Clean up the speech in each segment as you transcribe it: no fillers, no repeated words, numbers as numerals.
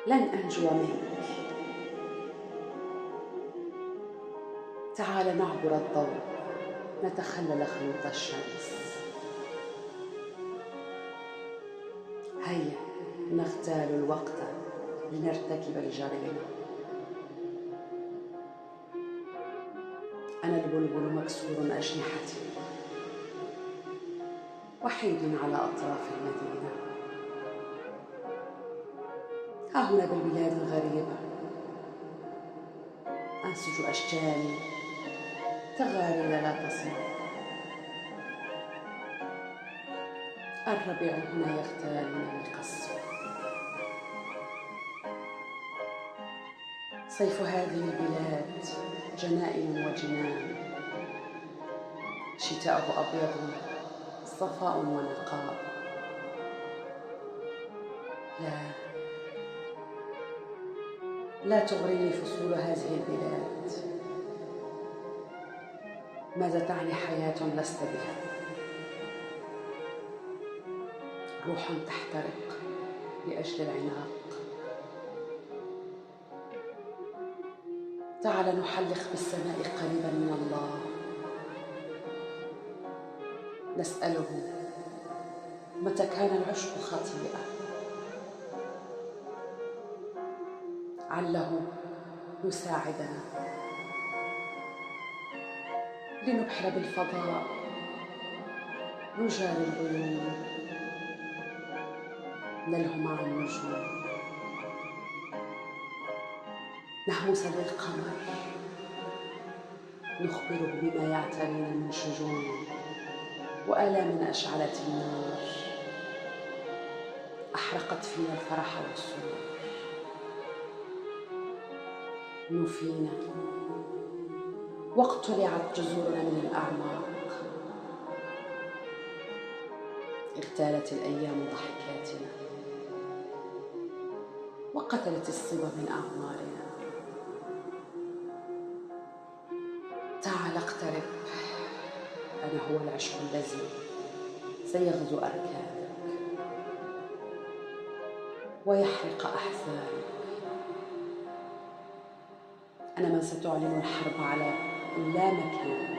لن أنجو منك. تعال نعبر الضوء، نتخلل خيوط الشمس. هيا نغتال الوقت لنرتكب الجريمة. أنا البلبل مكسور أجنحتي، وحيد على أطراف المدينة. ها هنا بالبلاد الغريبة أنسج أشجاني تغاريد لا تصل. الربيع هنا يغتالني القصف. صيف هذه البلاد جنائن وجنان، شتاؤه أبيض صفاء ونقاء. لا تغريني فصول هذه البلاد. ماذا تعني حياة لست بها؟ روح تحترق لأجل العناق. تعال نحلق بالسماء قريبا من الله، نسأله متى كان العشق خطيئة، عله يساعدنا لنبحر بالفضاء، نجاري الغيوم، نلهو مع النجوم، نهوس للقمر، نخبره بما يعترينا من شجون وآلام أشعلت النار، أحرقت فينا الفرح والسرور. نفينا واقتلعت جذورنا من الأعماق. اغتالت الأيام ضحكاتنا وقتلت الصبا من أعمارنا. تعال اقترب، أنا هو العشق الذي سيغزو أركانك ويحرق أحزانك. أنا من ستعلن الحرب على لا مكان.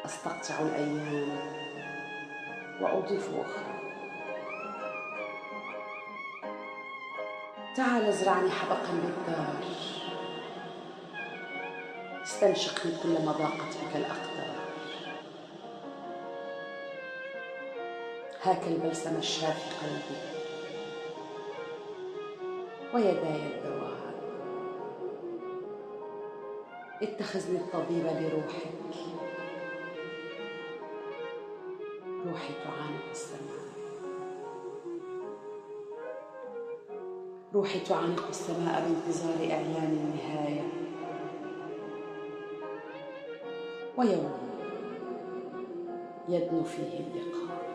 أستقطع الأيام وأضيف أخرى. تعال ازرعني حبقا بالدار، استنشقني كلما ضاقت بك الأقدار. هاك البلسم الشافي قلبي ويداي الدواء. اتخذني الطبيب لروحك، روحي تعانق السماء، روحي تعانق السماء بانتظار إعلان النهاية. ويوم يدنو فيه اللقاء.